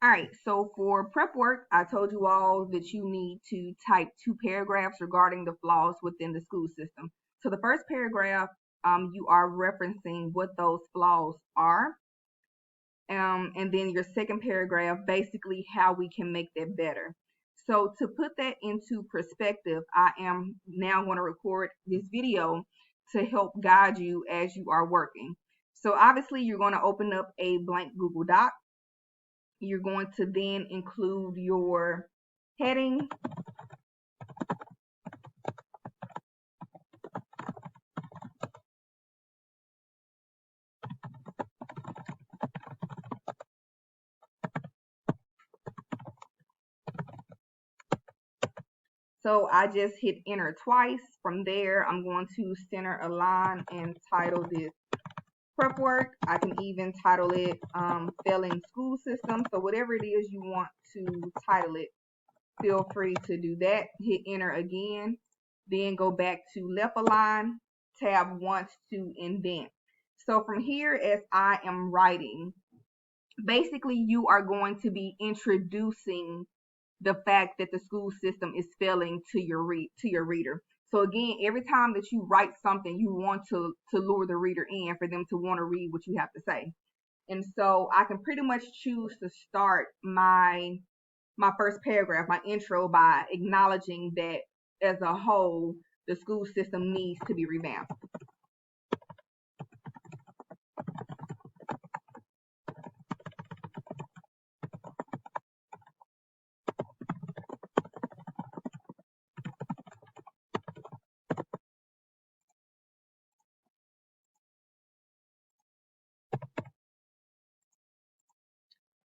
All right, so for prep work, I told you all that you need to type 2 paragraphs regarding the flaws within the school system. So the first paragraph, you are referencing what those flaws are. And then your second paragraph, basically how we can make that better. So to put that into perspective, I am now going to record this video to help guide you as you are working. So obviously you're going to open up a blank Google Doc. You're going to then include your heading. So I just hit enter twice. From there, I'm going to center a line and title this prep work. I can even title it failing school system. So whatever it is you want to title it, feel free to do that. Hit enter again. Then go back to left align, tab once to indent. So from here, as I am writing, basically you are going to be introducing the fact that the school system is failing to your reader. So again, every time that you write something, you want to lure the reader in for them to want to read what you have to say. And so I can pretty much choose to start my first paragraph, my intro, by acknowledging that as a whole, the school system needs to be revamped.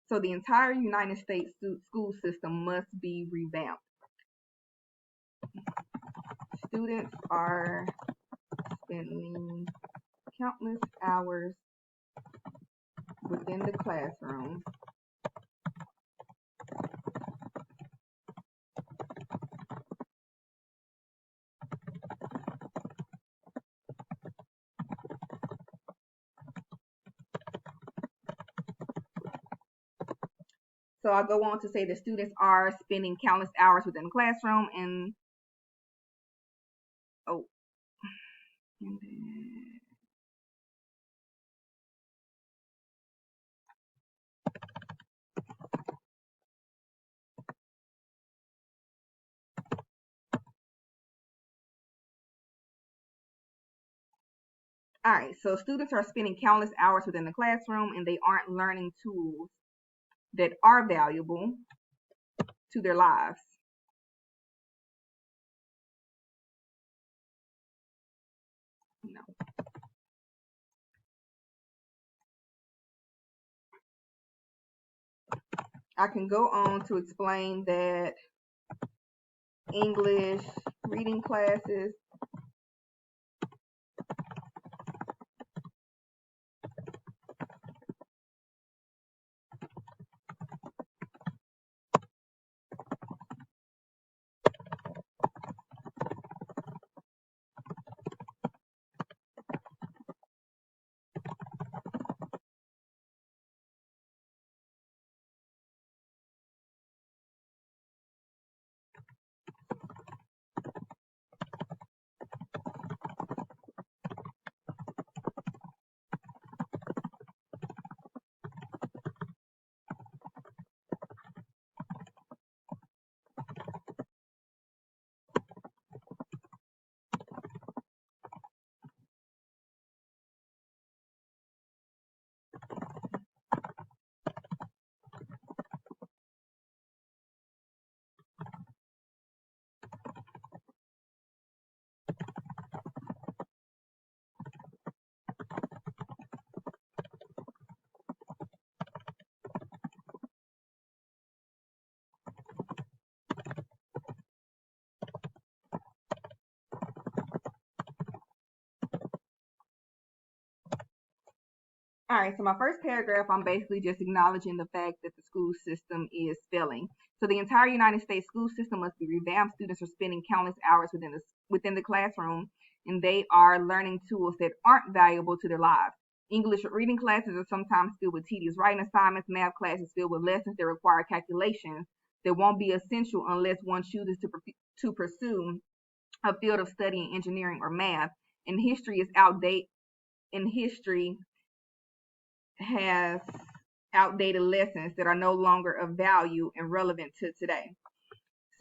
So the entire United States school system must be revamped. Students are spending countless hours within the classroom So I go on to say the students are spending countless hours within the classroom and oh and then, all right, so students are spending countless hours within the classroom and they aren't learning tools that are valuable to their lives. No. I can go on to explain that English reading classes All right, so my first paragraph, I'm basically just acknowledging the fact that the school system is failing. So the entire United States school system must be revamped. Students are spending countless hours within the classroom, and they are learning tools that aren't valuable to their lives. English reading classes are sometimes filled with tedious writing assignments. Math classes filled with lessons that require calculations that won't be essential unless one chooses to pursue a field of study in engineering or math. And history is outdated. And history has outdated lessons that are no longer of value and relevant to today.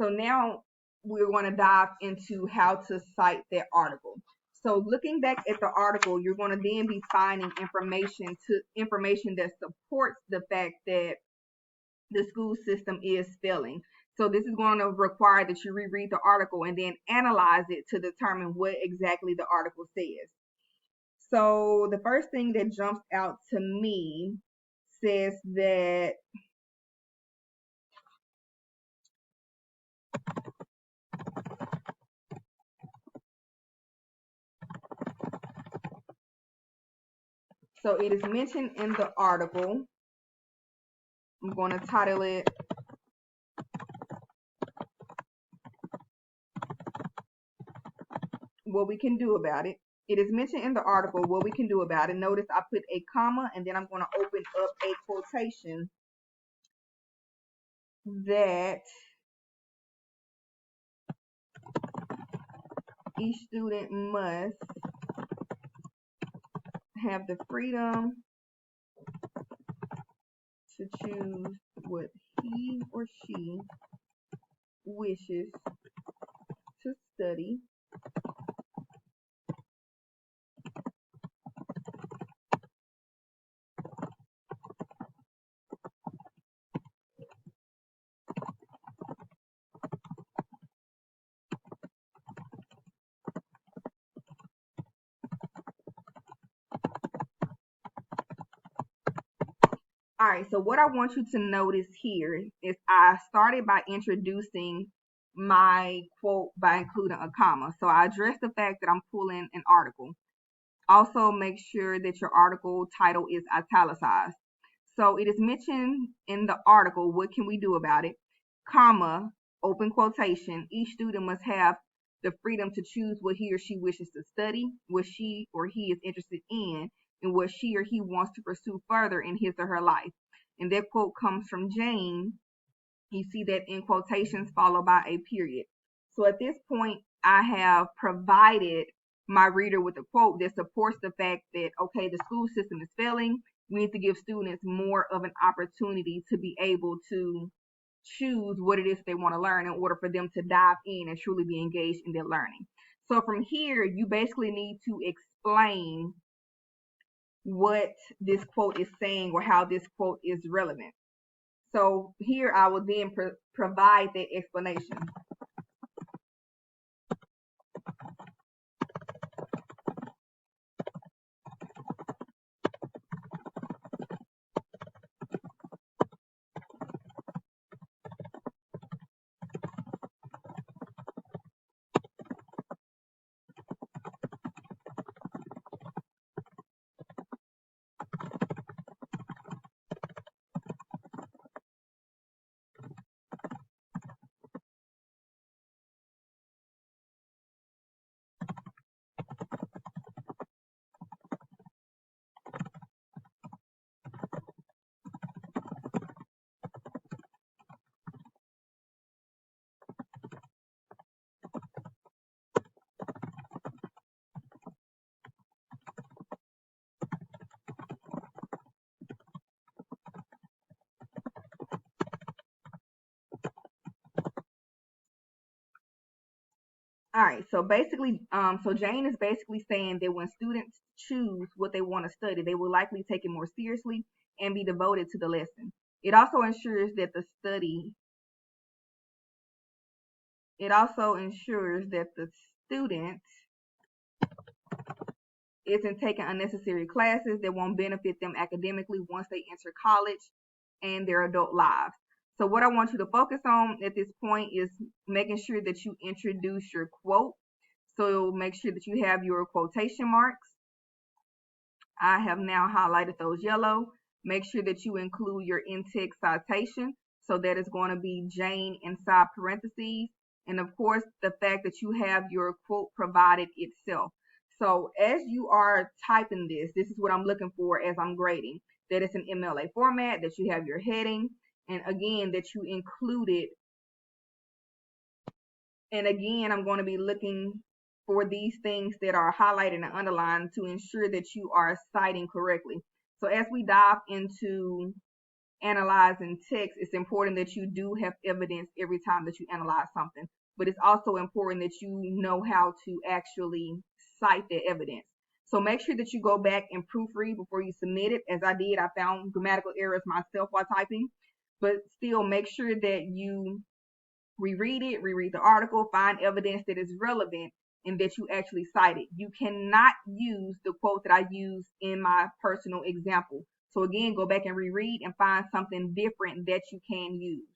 So now we're going to dive into how to cite that article. So looking back at the article, you're going to then be finding information that supports the fact that the school system is failing. So this is going to require that you reread the article and then analyze it to determine what exactly the article says. So the first thing that jumps out to me says that so it is mentioned in the article. I'm going to title it What We Can Do About It. It is mentioned in the article what we can do about it. Notice I put a comma and then I'm going to open up a quotation that each student must have the freedom to choose what he or she wishes to study. All right, so what I want you to notice here is I started by introducing my quote by including a comma. So I address the fact that I'm pulling an article. Also, make sure that your article title is italicized. So it is mentioned in the article, what can we do about it? Comma, open quotation, each student must have the freedom to choose what he or she wishes to study, what she or he is interested in, and what she or he wants to pursue further in his or her life. And that quote comes from Jane. You see that in quotations followed by a period. So at this point, I have provided my reader with a quote that supports the fact that, okay, the school system is failing. We need to give students more of an opportunity to be able to choose what it is they want to learn in order for them to dive in and truly be engaged in their learning. So from here, you basically need to explain what this quote is saying or how this quote is relevant. So here I will then provide the explanation. All right, so basically, so Jane is basically saying that when students choose what they want to study, they will likely take it more seriously and be devoted to the lesson. It also ensures that the student isn't taking unnecessary classes that won't benefit them academically once they enter college and their adult lives. So what I want you to focus on at this point is making sure that you introduce your quote. So make sure that you have your quotation marks. I have now highlighted those yellow. Make sure that you include your in-text citation. So that is going to be Jane inside parentheses. And of course, the fact that you have your quote provided itself. So as you are typing this is what I'm looking for as I'm grading. That it's an MLA format, that you have your heading, and again, that you included. And again, I'm going to be looking for these things that are highlighted and underlined to ensure that you are citing correctly. So as we dive into analyzing text, it's important that you do have evidence every time that you analyze something. But it's also important that you know how to actually cite the evidence. So make sure that you go back and proofread before you submit it. As I did, I found grammatical errors myself while typing. But still, make sure that you reread it, reread the article, find evidence that is relevant and that you actually cite it. You cannot use the quote that I used in my personal example. So again, go back and reread and find something different that you can use.